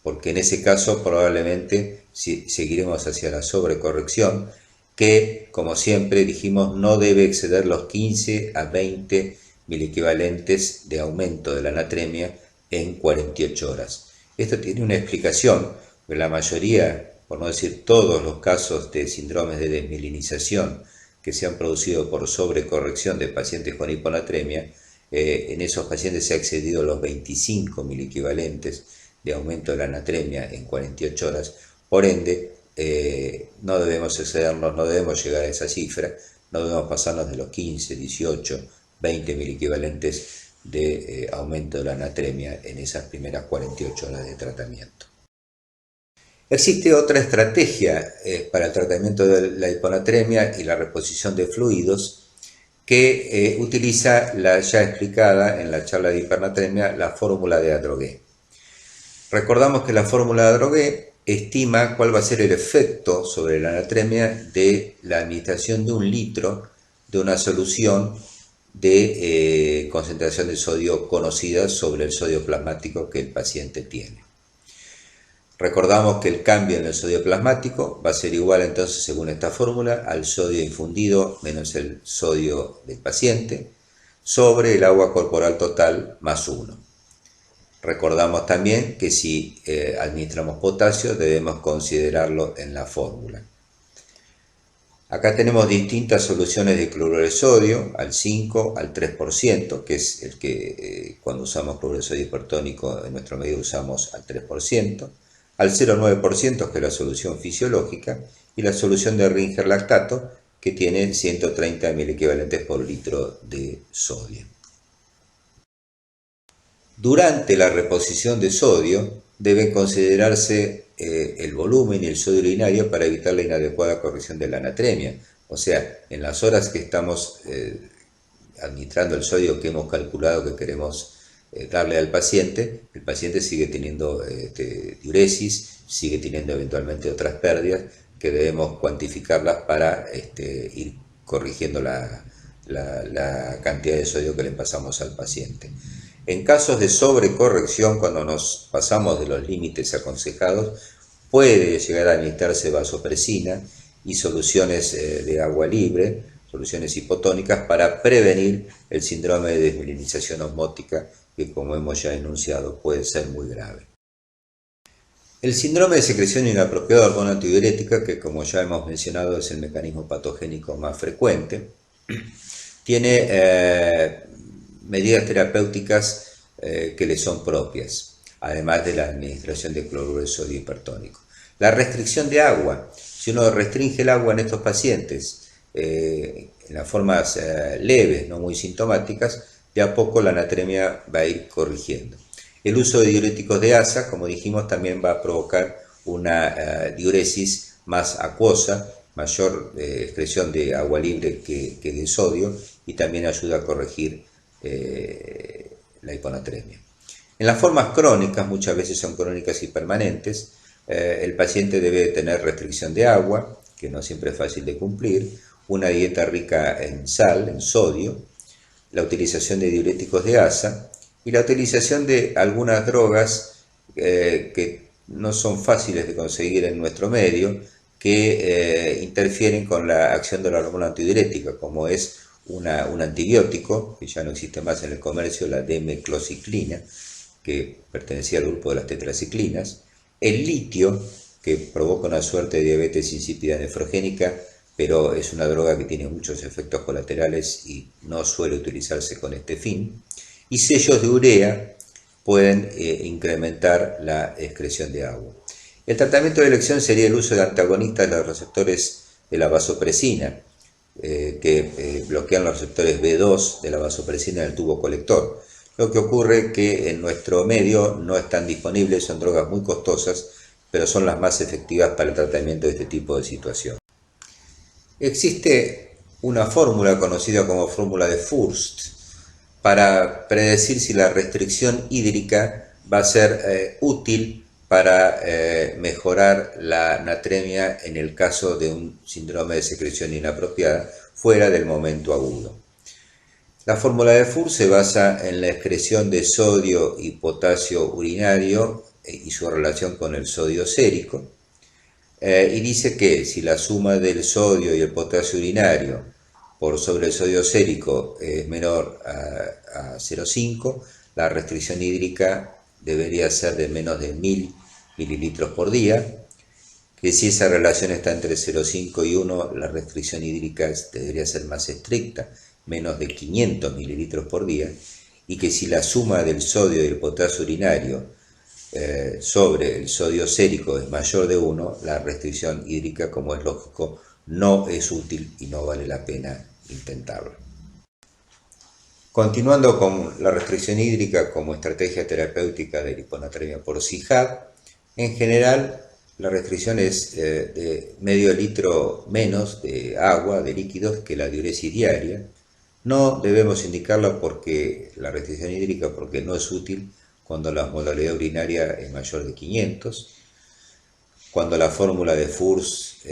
porque en ese caso probablemente seguiremos hacia la sobrecorrección, que, como siempre dijimos, no debe exceder los 15 a 20 miliequivalentes de aumento de la anatremia en 48 horas. Esto tiene una explicación, porque la mayoría, por no decir todos los casos de síndromes de desmielinización que se han producido por sobrecorrección de pacientes con hiponatremia, en esos pacientes se ha excedido los 25 miliequivalentes de aumento de la anatremia en 48 horas, por ende no debemos excedernos, no debemos llegar a esa cifra, no debemos pasarnos de los 15, 18, 20 miliequivalentes de aumento de la anatremia en esas primeras 48 horas de tratamiento. Existe otra estrategia para el tratamiento de la hiponatremia y la reposición de fluidos que utiliza la ya explicada en la charla de hipernatremia, la fórmula de Adrogué. Recordamos que la fórmula de Adrogué estima cuál va a ser el efecto sobre la anatremia de la administración de 1 litro de una solución de concentración de sodio conocida sobre el sodio plasmático que el paciente tiene. Recordamos que el cambio en el sodio plasmático va a ser igual entonces, según esta fórmula, al sodio infundido menos el sodio del paciente sobre el agua corporal total más 1. Recordamos también que si administramos potasio debemos considerarlo en la fórmula. Acá tenemos distintas soluciones de cloruro de sodio, al 5, al 3%, que es el que cuando usamos cloruro de sodio hipertónico en nuestro medio usamos al 3%, al 0,9%, que es la solución fisiológica, y la solución de Ringer lactato, que tiene 130 miliequivalentes por litro de sodio. Durante la reposición de sodio debe considerarse el volumen y el sodio urinario para evitar la inadecuada corrección de la anatremia. O sea, en las horas que estamos administrando el sodio que hemos calculado que queremos darle al paciente, el paciente sigue teniendo diuresis, sigue teniendo eventualmente otras pérdidas que debemos cuantificarlas para ir corrigiendo la cantidad de sodio que le pasamos al paciente. En casos de sobrecorrección, cuando nos pasamos de los límites aconsejados, puede llegar a administrarse vasopresina y soluciones de agua libre, soluciones hipotónicas, para prevenir el síndrome de desmielinización osmótica, que, como hemos ya enunciado, puede ser muy grave. El síndrome de secreción inapropiada de hormona antidiurética, que como ya hemos mencionado es el mecanismo patogénico más frecuente, tiene medidas terapéuticas que le son propias, además de la administración de cloruro de sodio hipertónico. La restricción de agua. Si uno restringe el agua en estos pacientes en las formas leves, no muy sintomáticas, de a poco la anatremia va a ir corrigiendo. El uso de diuréticos de asa, como dijimos, también va a provocar una diuresis más acuosa, mayor excreción de agua libre que de sodio, y también ayuda a corregir la hiponatremia. En las formas crónicas, muchas veces son crónicas y permanentes, el paciente debe tener restricción de agua, que no siempre es fácil de cumplir, una dieta rica en sal, en sodio, la utilización de diuréticos de asa y la utilización de algunas drogas que no son fáciles de conseguir en nuestro medio, que interfieren con la acción de la hormona antidiurética, como es un antibiótico, que ya no existe más en el comercio, la dimeclociclina, que pertenecía al grupo de las tetraciclinas, el litio, que provoca una suerte de diabetes insípida nefrogénica, pero es una droga que tiene muchos efectos colaterales y no suele utilizarse con este fin, y sellos de urea pueden incrementar la excreción de agua. El tratamiento de elección sería el uso de antagonistas de los receptores de la vasopresina, que bloquean los receptores B2 de la vasopresina en el tubo colector. Lo que ocurre es que en nuestro medio no están disponibles, son drogas muy costosas, pero son las más efectivas para el tratamiento de este tipo de situación. Existe una fórmula conocida como fórmula de Furst para predecir si la restricción hídrica va a ser útil para mejorar la natremia en el caso de un síndrome de secreción inapropiada fuera del momento agudo. La fórmula de Furst se basa en la excreción de sodio y potasio urinario y su relación con el sodio sérico, y dice que si la suma del sodio y el potasio urinario por sobre el sodio sérico es menor a 0,5, la restricción hídrica debería ser de menos de 1000 mililitros por día, que si esa relación está entre 0,5 y 1, la restricción hídrica debería ser más estricta, menos de 500 mililitros por día, y que si la suma del sodio y el potasio urinario sobre el sodio sérico es mayor de 1, la restricción hídrica, como es lógico, no es útil y no vale la pena intentarlo. Continuando con la restricción hídrica como estrategia terapéutica de la hiponatremia por CIJAD, en general la restricción es de medio litro menos de agua, de líquidos, que la diuresis diaria. No debemos indicarla porque la restricción hídrica porque no es útil cuando la osmolaridad urinaria es mayor de 500, cuando la fórmula de Furst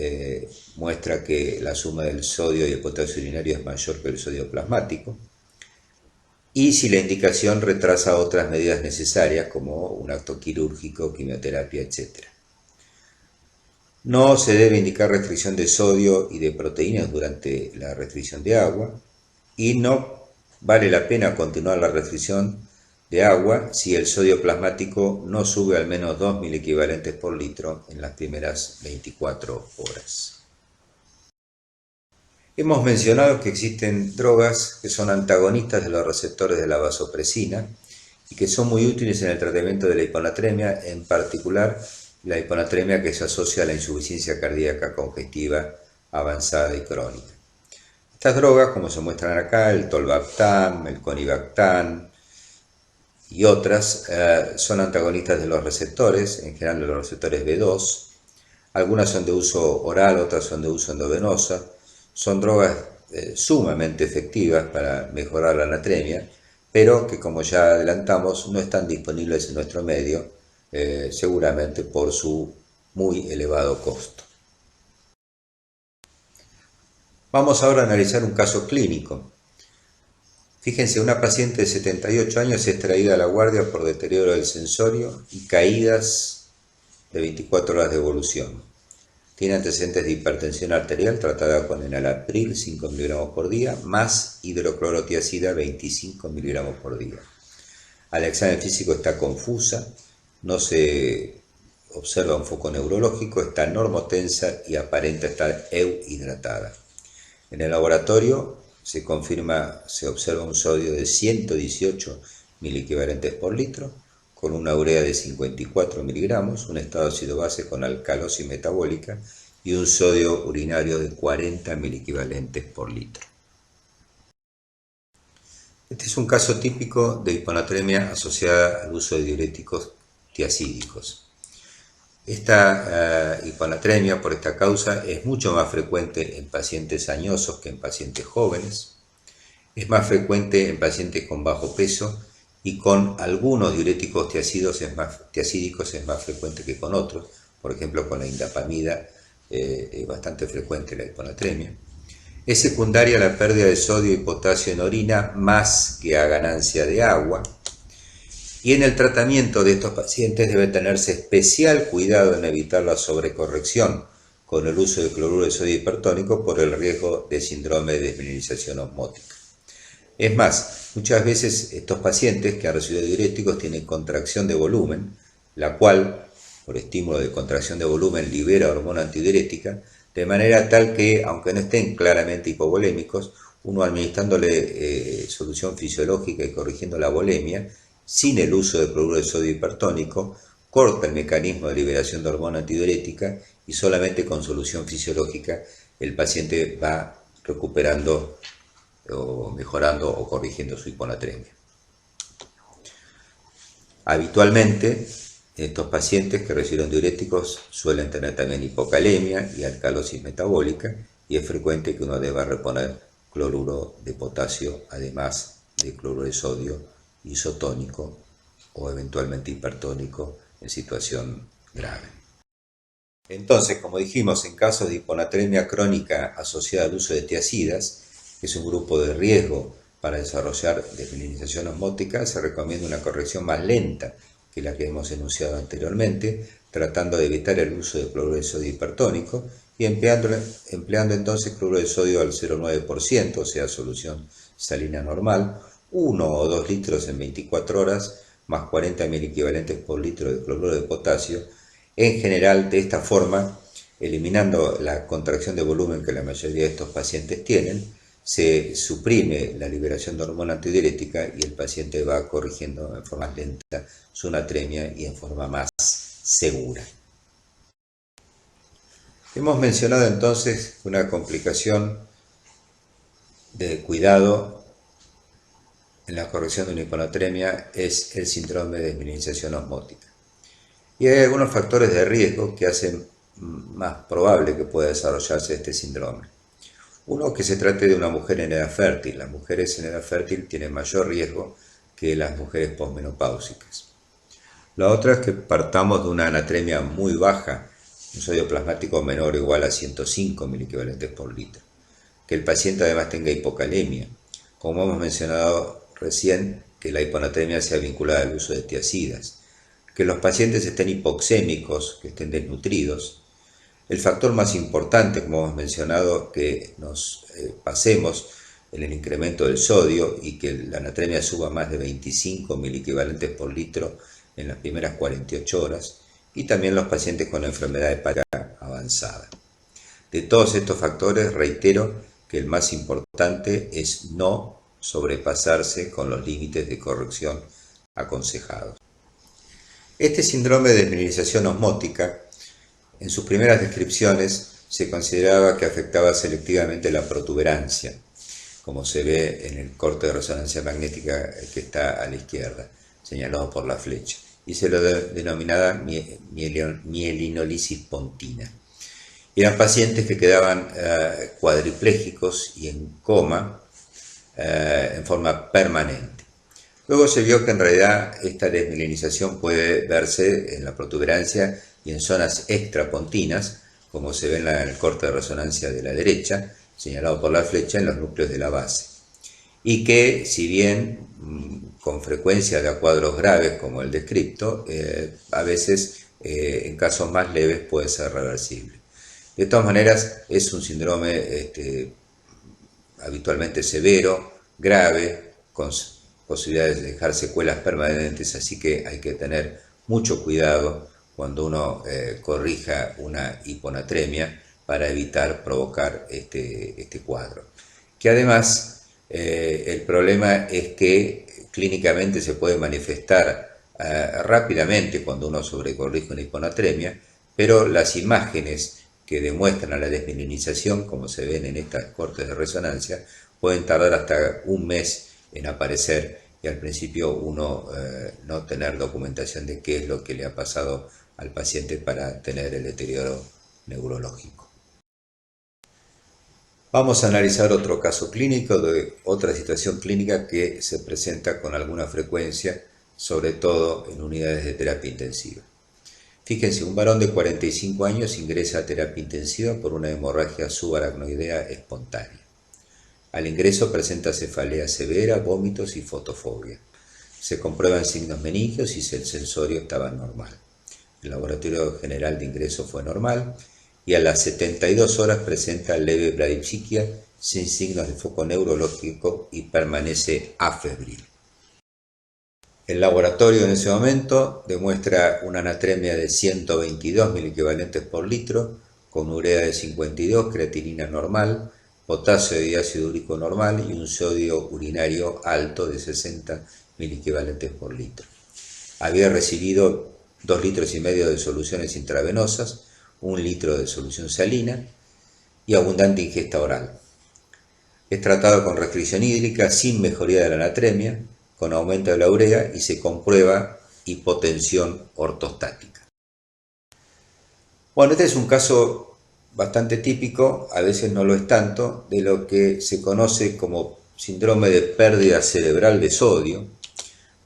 muestra que la suma del sodio y el potasio urinario es mayor que el sodio plasmático, y si la indicación retrasa otras medidas necesarias como un acto quirúrgico, quimioterapia, etc. No se debe indicar restricción de sodio y de proteínas durante la restricción de agua, y no vale la pena continuar la restricción de agua si el sodio plasmático no sube al menos 2 miliequivalentes por litro en las primeras 24 horas. Hemos mencionado que existen drogas que son antagonistas de los receptores de la vasopresina y que son muy útiles en el tratamiento de la hiponatremia, en particular la hiponatremia que se asocia a la insuficiencia cardíaca congestiva avanzada y crónica. Estas drogas, como se muestran acá, el tolvaptan, el conivaptan y otras, son antagonistas de los receptores, en general de los receptores B2. Algunas son de uso oral, otras son de uso endovenosa. Son drogas sumamente efectivas para mejorar la natremia, pero que, como ya adelantamos, no están disponibles en nuestro medio, seguramente por su muy elevado costo. Vamos ahora a analizar un caso clínico. Fíjense, una paciente de 78 años es traída a la guardia por deterioro del sensorio y caídas de 24 horas de evolución. Tiene antecedentes de hipertensión arterial tratada con enalapril 5 mg por día más hidroclorotiazida 25 mg por día. Al examen físico está confusa, no se observa un foco neurológico, está normotensa y aparenta estar euhidratada. En el laboratorio se observa un sodio de 118 miliequivalentes por litro, con una urea de 54 miligramos, un estado ácido-base con alcalosis metabólica y un sodio urinario de 40 miliequivalentes por litro. Este es un caso típico de hiponatremia asociada al uso de diuréticos tiazídicos. Esta hiponatremia por esta causa es mucho más frecuente en pacientes añosos que en pacientes jóvenes. Es más frecuente en pacientes con bajo peso y con algunos diuréticos tiazídicos es más frecuente que con otros. Por ejemplo, con la indapamida es bastante frecuente la hiponatremia. Es secundaria la pérdida de sodio y potasio en orina más que a ganancia de agua. Y en el tratamiento de estos pacientes debe tenerse especial cuidado en evitar la sobrecorrección con el uso de cloruro de sodio hipertónico por el riesgo de síndrome de desmineralización osmótica. Es más, muchas veces estos pacientes que han recibido diuréticos tienen contracción de volumen, la cual, por estímulo de contracción de volumen, libera hormona antidiurética, de manera tal que, aunque no estén claramente hipovolémicos, uno administrándole solución fisiológica y corrigiendo la volemia, sin el uso de cloruro de sodio hipertónico, corta el mecanismo de liberación de hormona antidiurética y solamente con solución fisiológica el paciente va recuperando o mejorando o corrigiendo su hiponatremia. Habitualmente, estos pacientes que reciben diuréticos suelen tener también hipocalemia y alcalosis metabólica, y es frecuente que uno deba reponer cloruro de potasio, además de cloruro de sodio isotónico o eventualmente hipertónico en situación grave. Entonces, como dijimos, en casos de hiponatremia crónica asociada al uso de tiazidas, que es un grupo de riesgo para desarrollar desmineralización osmótica, se recomienda una corrección más lenta que la que hemos enunciado anteriormente, tratando de evitar el uso de cloruro de sodio hipertónico y empleando entonces cloruro de sodio al 0,9%, o sea, solución salina normal, 1 o 2 litros en 24 horas, más 40 miliequivalentes por litro de cloruro de potasio. En general, de esta forma, eliminando la contracción de volumen que la mayoría de estos pacientes tienen, se suprime la liberación de hormona antidiurética y el paciente va corrigiendo en forma lenta su natremia y en forma más segura. Hemos mencionado entonces una complicación de cuidado en la corrección de una hiponatremia es el síndrome de desmineralización osmótica. Y hay algunos factores de riesgo que hacen más probable que pueda desarrollarse este síndrome. Uno, que se trate de una mujer en edad fértil. Las mujeres en edad fértil tienen mayor riesgo que las mujeres posmenopáusicas. La otra es que partamos de una anatremia muy baja, un sodio plasmático menor o igual a 105 miliequivalentes por litro. Que el paciente además tenga hipocalemia. Como hemos mencionado recién, que la hiponatremia sea vinculada al uso de tiazidas. Que los pacientes estén hipoxémicos, que estén desnutridos. El factor más importante, como hemos mencionado, que nos pasemos en el incremento del sodio y que la anatremia suba más de 25 miliequivalentes por litro en las primeras 48 horas, y también los pacientes con enfermedad hepática avanzada. De todos estos factores, reitero que el más importante es no sobrepasarse con los límites de corrección aconsejados. Este síndrome de desmineralización osmótica, en sus primeras descripciones se consideraba que afectaba selectivamente la protuberancia, como se ve en el corte de resonancia magnética que está a la izquierda, señalado por la flecha, y se lo denominaba mielinolisis pontina. Eran pacientes que quedaban cuadriplégicos y en coma en forma permanente. Luego se vio que en realidad esta desmielinización puede verse en la protuberancia y en zonas extrapontinas, como se ve en el corte de resonancia de la derecha, señalado por la flecha, en los núcleos de la base. Y que, si bien con frecuencia da cuadros graves como el descripto, a veces en casos más leves puede ser reversible. De todas maneras, es un síndrome habitualmente severo, grave, con posibilidades de dejar secuelas permanentes, así que hay que tener mucho cuidado cuando uno corrija una hiponatremia para evitar provocar este cuadro. Que además el problema es que clínicamente se puede manifestar rápidamente cuando uno sobrecorrige una hiponatremia, pero las imágenes que demuestran la desmielinización, como se ven en estas cortes de resonancia, pueden tardar hasta un mes en aparecer y al principio uno no tener documentación de qué es lo que le ha pasado al paciente para tener el deterioro neurológico. Vamos a analizar otro caso clínico de otra situación clínica que se presenta con alguna frecuencia, sobre todo en unidades de terapia intensiva. Fíjense, un varón de 45 años ingresa a terapia intensiva por una hemorragia subaracnoidea espontánea. Al ingreso presenta cefalea severa, vómitos y fotofobia. Se comprueban signos meningios y el sensorio estaba normal. El laboratorio general de ingreso fue normal y a las 72 horas presenta leve bradipsiquia sin signos de foco neurológico y permanece afebril. El laboratorio en ese momento demuestra una anatremia de 122 miliequivalentes por litro, con urea de 52, creatinina normal, potasio y ácido úrico normal y un sodio urinario alto de 60 miliequivalentes por litro. Había recibido 2,5 litros de soluciones intravenosas, 1 litro de solución salina y abundante ingesta oral. Es tratado con restricción hídrica sin mejoría de la anatremia, con aumento de la urea y se comprueba hipotensión ortostática. Bueno, este es un caso bastante típico, a veces no lo es tanto, de lo que se conoce como síndrome de pérdida cerebral de sodio,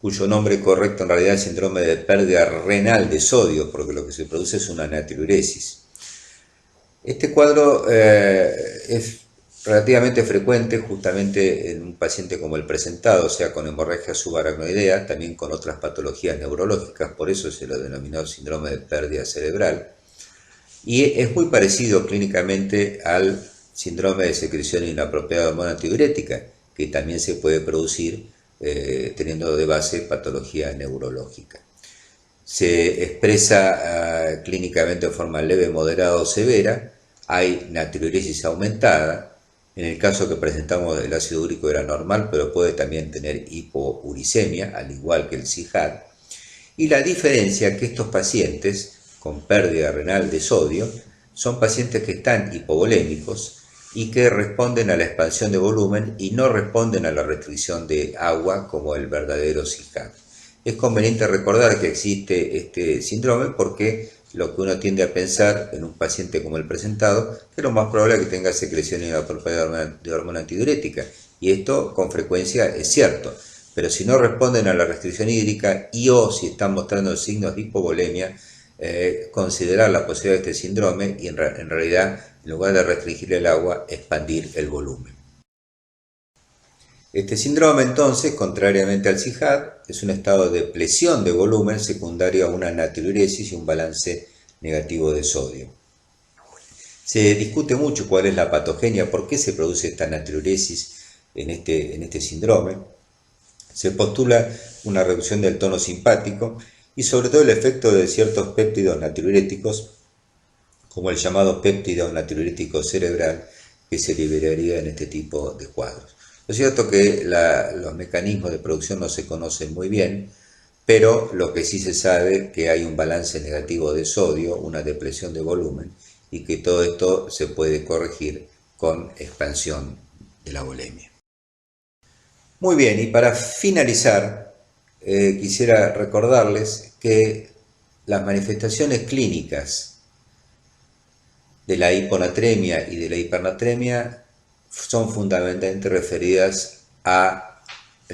cuyo nombre correcto en realidad es síndrome de pérdida renal de sodio, porque lo que se produce es una natriuresis. Este cuadro es relativamente frecuente justamente en un paciente como el presentado, o sea, con hemorragia subaracnoidea, también con otras patologías neurológicas, por eso se lo denominó síndrome de pérdida cerebral, y es muy parecido clínicamente al síndrome de secreción inapropiada de hormona antidiurética, que también se puede producir teniendo de base patología neurológica. Se expresa clínicamente en forma leve, moderada o severa, hay natriuresis aumentada. En el caso que presentamos, el ácido úrico era normal, pero puede también tener hipouricemia, al igual que el CIHAD. Y la diferencia es que estos pacientes con pérdida renal de sodio son pacientes que están hipovolémicos y que responden a la expansión de volumen y no responden a la restricción de agua como el verdadero CIHAD. Es conveniente recordar que existe este síndrome porque lo que uno tiende a pensar en un paciente como el presentado, que lo más probable es que tenga secreción inapropiada de hormona antidiurética, y esto con frecuencia es cierto, pero si no responden a la restricción hídrica y o si están mostrando signos de hipovolemia, considerar la posibilidad de este síndrome y en realidad, en lugar de restringir el agua, expandir el volumen. Este síndrome entonces, contrariamente al CIHAD, es un estado de depresión de volumen secundario a una natriuresis y un balance negativo de sodio. Se discute mucho cuál es la patogenia, por qué se produce esta natriuresis en este síndrome. Se postula una reducción del tono simpático y sobre todo el efecto de ciertos péptidos natriuréticos, como el llamado péptido natriurético cerebral, que se liberaría en este tipo de cuadros. Es cierto que los mecanismos de producción no se conocen muy bien, pero lo que sí se sabe es que hay un balance negativo de sodio, una depresión de volumen, y que todo esto se puede corregir con expansión de la volemia. Muy bien, y para finalizar, quisiera recordarles que las manifestaciones clínicas de la hiponatremia y de la hipernatremia son fundamentalmente referidas al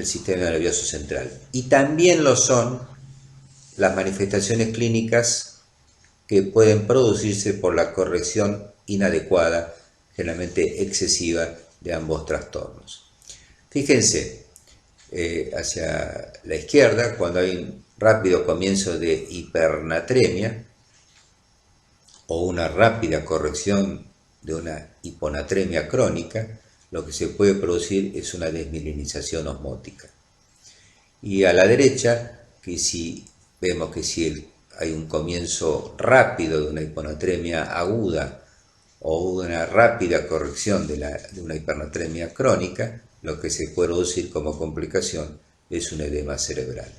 sistema nervioso central. Y también lo son las manifestaciones clínicas que pueden producirse por la corrección inadecuada, generalmente excesiva, de ambos trastornos. Fíjense, hacia la izquierda, cuando hay un rápido comienzo de hipernatremia o una rápida corrección de una hiponatremia crónica, lo que se puede producir es una desmielinización osmótica. Y a la derecha, vemos que si hay un comienzo rápido de una hiponatremia aguda o una rápida corrección de una hipernatremia crónica, lo que se puede producir como complicación es un edema cerebral.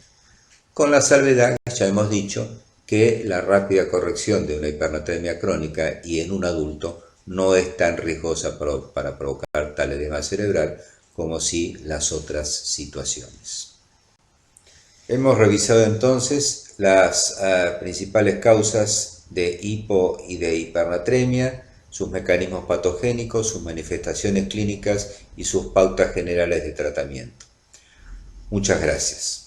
Con la salvedad, ya hemos dicho, que la rápida corrección de una hipernatremia crónica y en un adulto no es tan riesgosa para provocar tal edema cerebral como si las otras situaciones. Hemos revisado entonces las principales causas de hipo y de hipernatremia, sus mecanismos patogénicos, sus manifestaciones clínicas y sus pautas generales de tratamiento. Muchas gracias.